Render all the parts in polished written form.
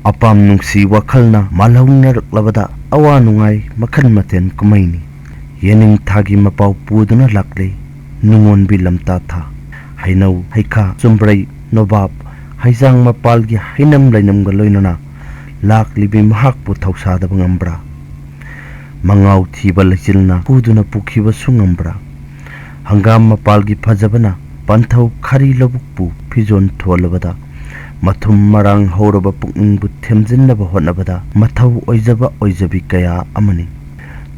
APAM NUNGSI WAKHALNA MALHOUNARAKLABDA AWA-NUNGAI MAKHAL-MATHEL KUMHEINI Yening thagi mapau puduna lakle nungon bilamta tha hainau haika chumbrai nobab haijang mapalgi hainam lainam galoinana lakli bi mahak pu thausa da bangambra mangau thiba lachilna puduna pukhiba sungambra hangam mapalgi phajabana panthau khari labukpu fijon tholabada mathum marang horaba pukning bu themjinna ba honabada mathau oijaba oijabi kaya amani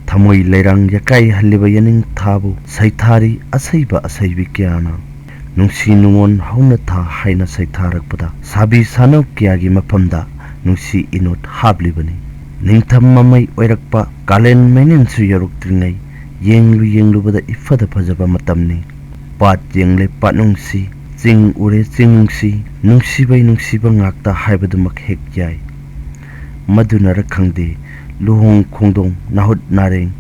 thamoi leirang yakai haliba yaning thabu saithari asaiba asaibi kyana nungsi nungon hauna tha haina saitharakpada sabi sanau kyagi mapamda nungsi inot hablibani ningtham mamai oirakpa kalen menin su yaruktingai yenglu bada ifada phajaba matamni pat yengle patnungsi ching ure chingungsi nungsiba ngakta haibadumak hek yai maduna rakhangde luhong khongdong nahut nareng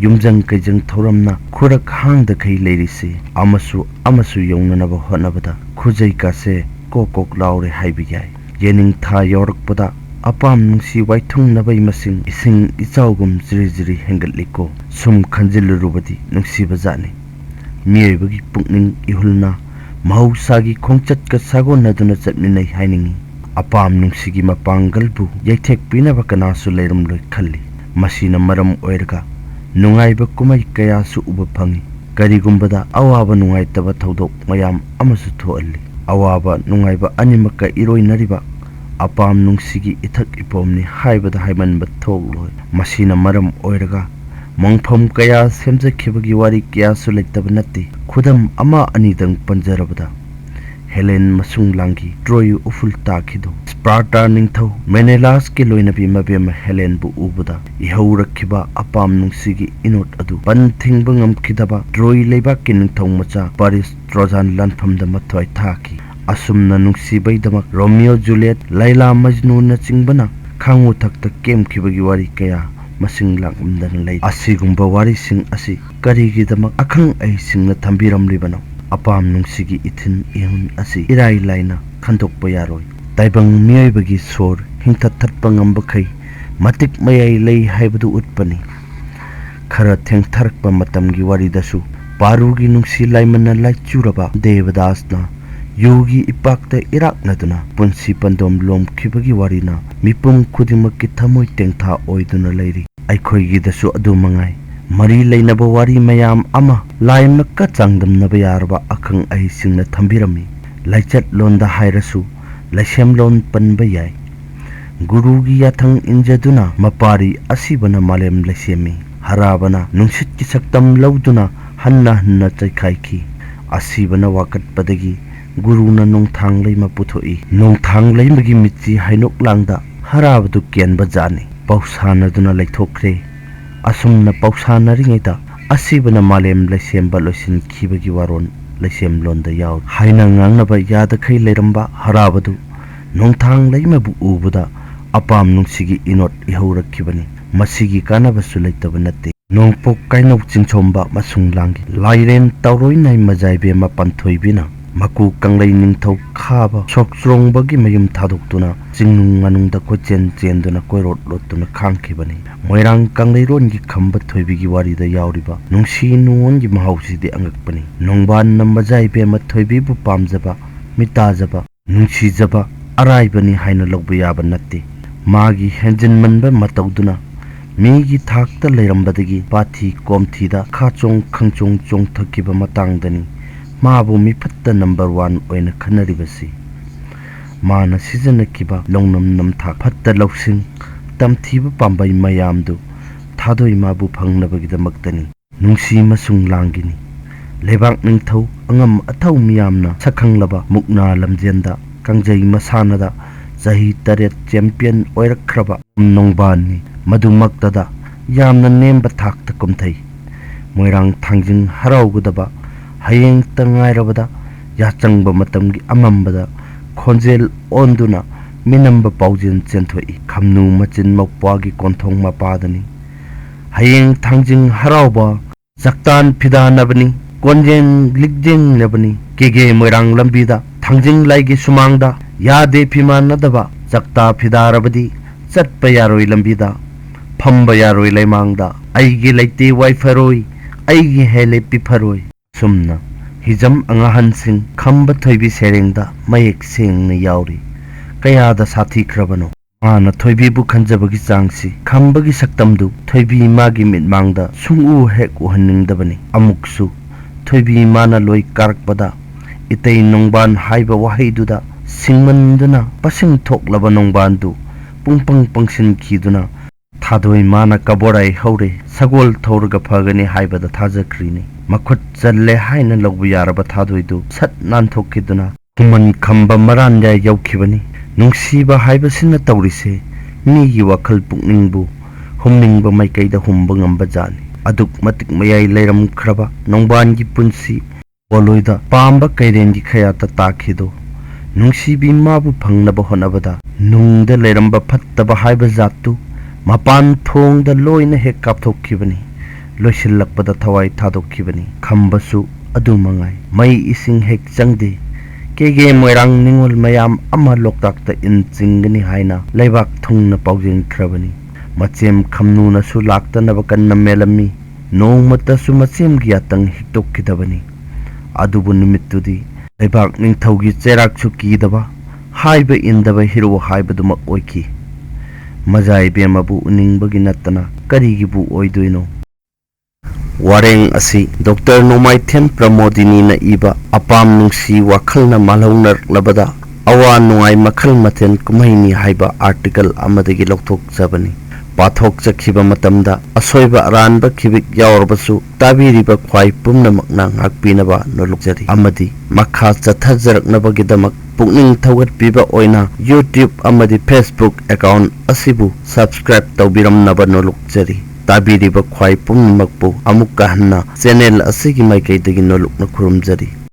yumjang kaijang thoramna khurak hangda khai leirisi amasu yongnanaba honabada khujai kase kokok laure haibiyai yening tha yorakpada APAM NUNGSI WAITHUNG nabai masing ising ichaugum jiri hengatliko sum khanjilurubadi nungsi bajani miyoibagi pukning ihulna mahausagi khongchat ka sagonaduna chatminai hainingi APAM NUNGSI gi mapangalbu yaithek pinaba kanasu leirum loi khalli masina maram oirga nungaiba kumai kayasu uba phangi karigumbada awaba nungai taba thodok mayam amasu thoalli awaba nungaiba animaka iroinariba APAM NUNGSI gi ithak ipomni haibada haimanba thogloi masina maram oirga mangpham kaya semjakhibagi wari kyasu leitaba natti khudam ama anidang panjarabada Helen masung langi Troy uful takhido Sparta ningthau Menelas ke loinabi mabem Helen bu ubuda ihau rakhiba APAM NUNGSI gi inot adu pan thingba ngamkhidaba Troy leiba ke ningthau macha Paris Trojan lanpham da mathoi thaki asumna nungsi baidamak Romeo Juliet Laila Majnu na chingbana khangu thakta kem khibagi wari kaya masing langumdan lei asigumba wari sing asi karigi damak akhang ai singna thambiram libana APAM NUNGSI gi ithin ihun asi irai laina khandokpa yaroi taibang miyoibagi sor hingthat thatpa ngamba khai matik mayai lei haibadu utpani khara thengtharakpa matamgi wari dasu parugi nungsi laimana laichuraba devadasna yogi ipakta iraknaduna punsi pandom lomkhibagi warina mipum khudimaki thamoi tengtha oiduna leiri aikhoigi dasu adu mangai mari leinaba wari mayam ama laimnakka changdamnaba yarba akhang ai singna thambirami laichat londa hairasu laisem lon panba yai gurugi yathang injaduna mapari asibana malem laisemi harabana nungsit ki saktam lauduna hanna chaikhaiki asibana wakatpadagi guruna nongthang leima puthoi nongthang leimagi mitchi hainok langda harabadu kenba jani pausanaduna laithokre asumna pausana ringaita asibana malem laisemba loisin khibagi waron laisem londa yaw haina ngangnaba yada khai leiramba harabadu nongthang leimabu ubuda APAM NUNGSI gi inot ihaurakibani masigi kanabasu leitaba natte nongpok kainok chingchomba masung langi lairen tawroi nai majaibe ma panthoibina maku kanglai ningthau khaba sokstrong bagi mayum thadokduna jingnung anungda kochen chenduna koirot lotuna khangkhibani moirang kanglai ron gi khamba thoibigi warida yauriba nungsi nuon gi mahausi de angakpani nongban namajai be ma thoibi bu pamjaba mitazaba nungsi jaba araibani haina logba yaba natte magi henjin manba matawduna migi thakta leirambadagi pathi komthida khachong khangchong chongthakiba matangdani mabu mi phatta number 1 oina khanaribasi mana season kiba longnam nam thak phatta loksing tamthiba pambai mayamdu thadoi mabu phangnabagi damaktani nungsi masung langini lebak ningthau angam athau miyamna sakhanglaba mukna lamjenda kangjai masanada jahi taret champion oirakhraba nongbanni madumaktada yamna nemba thakta kumthai moirang thangjing haraugudaba hayeng tangairabada yachangba matamgi amambada khonjel onduna minamba paujin chenthoi khamnu machin mokpagi konthong mapadani hayeng thangjing harauba jaktan phidanabani konjeng ligjeng lebani kege moirang lambida thangjing laigi sumangda yade phimanadaba ꯆꯛꯇꯥ ꯐꯤꯗꯥꯔꯕꯗꯤ ꯆꯠꯄ ꯌꯥꯔꯣꯏ ꯂꯝꯕꯤꯗ ꯐꯝꯕ ꯌꯥꯔꯣꯏ ꯂꯩꯃꯥꯡꯗ ꯑꯩꯒꯤ ꯂꯩꯇꯦ ꯋꯥꯏꯐꯔꯣꯏ ꯑꯩꯒꯤ ꯍꯦꯜꯂꯦ ꯄꯤꯐꯔꯣꯏ ꯁꯨꯝꯅ ꯍꯤꯖꯝ ꯑꯉꯥꯍꯟꯁꯤꯡ ꯈꯝꯕ ꯊꯣꯏꯕꯤ ꯁꯩꯔꯦꯡꯗ ꯃꯌꯦꯛ ꯁꯦꯡꯅ ꯌꯥꯎꯔꯤ ꯀꯌꯥꯗ ꯁꯥꯊꯤꯈ꯭ꯔꯕꯅꯣ ꯃꯥꯅ ꯊꯣꯏꯕꯤꯕꯨ ꯈꯟꯖꯕꯒꯤ ꯆꯥꯡꯁꯤ ꯈꯝꯕꯒꯤ ꯁꯛꯇꯝꯗꯨ ꯊꯣꯏꯕꯤ ꯃꯥꯒꯤ ꯃꯤꯠꯃꯥꯡꯗ ꯁꯨꯡꯎ ꯍꯦꯛ ꯎꯍꯟꯅꯤꯡꯗꯕꯅꯤ ꯑꯃꯨꯛꯁꯨ ꯊꯣꯏꯕꯤ ꯃꯥꯅ ꯂꯣꯏ ꯀꯥꯔꯛꯄꯗ ꯏꯇꯩ ꯅꯣꯡꯕꯥꯟ ꯍꯥꯏꯕ ꯋꯥꯍꯩꯗꯨꯗ ꯁꯤꯡꯃꯟꯗꯨꯅ ꯄꯁꯤꯡ ꯊꯣꯛꯂꯕ ꯅꯣꯡꯕꯥꯟꯗꯨ ꯄꯨꯡꯄꯪ ꯄꯪꯁꯤꯟꯈꯤꯗꯨꯅ ꯊꯥꯗꯣꯏ ꯃꯥꯅ ꯀꯕꯣꯔꯥꯏ ꯍꯧꯔꯦ ꯁꯒꯣꯜ ꯊꯧꯔꯒ ꯐꯒꯅꯤ ꯍꯥꯏꯕꯗ ꯊꯥꯖꯈ꯭ꯔꯤꯅꯤ ꯃꯈꯨꯠ ꯆꯜꯂꯦ ꯍꯥꯏꯅ ꯂꯧꯕ ꯌꯥꯔꯕ ꯊꯥꯗꯣꯏꯗꯨ ꯁꯠ ꯅꯥꯟꯊꯣꯛꯈꯤꯗꯨꯅ ꯈꯨꯃꯟ ꯈꯝꯕ ꯃꯔꯥꯟꯌꯥꯏ ꯌꯧꯈꯤꯕꯅꯤ ꯅꯨꯡꯁꯤꯕ ꯍꯥꯏꯕꯁꯤꯅ ꯇꯧꯔꯤꯁꯦ ꯃꯤꯒꯤ ꯋꯥꯈꯜ ꯄꯨꯛꯅꯤꯡꯕꯨ ꯍꯨꯝꯅꯤꯡꯕ ꯃꯥꯏꯀꯩꯗ ꯍꯨꯝꯕ ꯉꯝꯕ ꯖꯥꯠꯅꯤ ꯑꯗꯨꯛ ꯃꯇꯤꯛ ꯃꯌꯥꯏ ꯂꯩꯔꯝꯈ꯭ꯔꯕ ꯅꯣꯡꯕꯥꯟꯒꯤ ꯄꯨꯟꯁꯤ ꯄꯣꯂꯣꯏꯗ ꯄꯥꯝꯕ ꯀꯩꯔꯦꯟꯒꯤ ꯈꯌꯥꯠꯇ ꯇꯥꯈꯤꯗꯣ ꯅꯨꯡꯁꯤꯕꯤ ꯃꯥꯕꯨ ꯐꯪꯅꯕ ꯍꯣꯠꯅꯕꯗ ꯅꯨꯡꯗ ꯂꯩꯔꯝꯕ ꯐꯠꯇꯕ ꯍꯥꯏꯕ ꯖꯥꯠꯇꯨ ꯃꯄꯥꯟ ꯊꯣꯡꯗ ꯂꯣꯏꯅ ꯍꯦꯛ ꯀꯥꯞꯊꯣꯛꯈꯤꯕꯅꯤ ꯂꯣꯏꯁꯤꯜꯂꯛꯄꯗ ꯊꯋꯥꯏ ꯊꯥꯗꯣꯛꯈꯤꯕꯅꯤ ꯈꯝꯕꯁꯨ ꯑꯗꯨ ꯃꯉꯥꯏ ꯃꯩ ꯏꯁꯤꯡ ꯍꯦꯛ ꯆꯪꯗꯦ ꯀꯦꯒꯦ ꯃꯣꯏꯔꯥꯡ ꯅꯤꯉꯣꯜ ꯃꯌꯥꯝ ꯑꯃ ꯂꯣꯛꯇꯥꯛꯇ ꯏꯟ ꯆꯤꯡꯒꯅꯤ ꯍꯥꯏꯅ ꯂꯩꯕꯥꯛ ꯊꯨꯡꯅ ꯄꯥꯎꯖꯦꯟꯈ꯭ꯔꯕꯅꯤ ꯃꯆꯦꯝ ꯈꯝꯅꯨꯅꯁꯨ ꯂꯥꯛꯇꯅꯕ ꯀꯟꯅ ꯃꯦꯜꯂꯝꯃꯤ ꯅꯣꯡꯃꯇꯁꯨ ꯃꯆꯦꯝꯒꯤ ꯌꯥꯇꯪ ꯍꯤꯛꯇꯣꯛꯈꯤꯗꯕꯅꯤ ꯑꯗꯨꯕꯨ ꯅꯨꯃꯤꯠꯇꯨꯗꯤ ꯂꯩꯕꯥꯛ ꯅꯤꯡꯊꯧꯒꯤ ꯆꯩꯔꯥꯛꯁꯨ ꯀꯤꯗꯕ ꯍꯥꯏꯕ ꯏꯟꯗꯕ ꯍꯤꯔꯣ ꯍꯥꯏꯕꯗꯨꯃꯛ ꯑꯣꯏꯈꯤ ꯃꯖꯥꯏꯕꯦꯝꯃꯕꯨ ꯎꯅꯤꯡꯕꯒꯤ ꯅꯠꯇꯅ ꯀꯔꯤꯒꯤꯕꯨ ꯑꯣꯏꯗꯣꯏꯅꯣ ꯋꯥꯔꯦꯡ ꯑꯁꯤ ꯗꯣꯛꯇꯔ ꯅꯣꯡꯃꯥꯏꯊꯦꯝ ꯄ꯭ꯔꯃꯣꯗꯤꯅꯤꯅ ꯏꯕ ꯑꯄꯥꯝ ꯅꯨꯡꯁꯤ ꯋꯥꯈꯜꯅ ꯃꯥꯜꯍꯧꯅꯔꯛꯂꯕꯗ ꯑꯋꯥ ꯅꯨꯡꯉꯥꯏ ꯃꯈꯜ ꯃꯊꯦꯜ ꯀꯨꯝꯍꯩꯅꯤ ꯍꯥꯏꯕ ꯑꯥꯔꯇꯤꯀꯜ ꯑꯃꯗꯒꯤ ꯂꯧꯊꯣꯛꯆꯕꯅꯤ ꯄꯥꯊꯣꯛꯆꯈꯤꯕ ꯃꯇꯝꯗ ꯑꯁꯣꯏꯕ ꯑꯔꯥꯟꯕ ꯈꯤꯕꯤꯛ ꯌꯥꯎꯔꯕꯁꯨ ꯇꯥꯕꯤꯔꯤꯕ ꯈ꯭ꯋꯥꯏ ꯄꯨꯝꯅꯃꯛꯅ ꯉꯥꯛꯄꯤꯅꯕ ꯅꯣꯜꯂꯨꯛꯆꯔꯤ ꯑꯃꯗꯤ ꯃꯈꯥ ꯆꯠꯊꯖꯔꯛꯅꯕꯒꯤꯗꯃꯛ ꯄꯨꯛꯅꯤꯡ ꯊꯧꯒꯠꯄꯤꯕ ꯑꯣꯏꯅ ꯌꯨꯇ꯭ꯌꯨꯕ ꯑꯃꯗꯤ ꯐꯦꯁꯕꯨꯛ ꯑꯦꯀꯥꯎꯟꯠ ꯑꯁꯤꯕꯨ ꯁꯕꯁꯀ꯭ꯔꯥꯏꯕ ꯇꯧꯕꯤꯔꯝꯅꯕ ꯅꯣꯜꯂꯨꯛꯆꯔꯤ ꯇꯥꯕꯤꯔꯤꯕ ꯈ꯭ꯋꯥꯏ ꯄꯨꯝꯅꯃꯛꯄꯨ ꯑꯃꯨꯛꯀ ꯍꯟꯅ ꯆꯦꯅꯦꯜ ꯑꯁꯤꯒꯤ ꯃꯥꯏꯀꯩꯗꯒꯤ ꯅꯣꯜꯂꯨꯛꯅ ꯈꯨꯔꯨꯝꯖꯔꯤ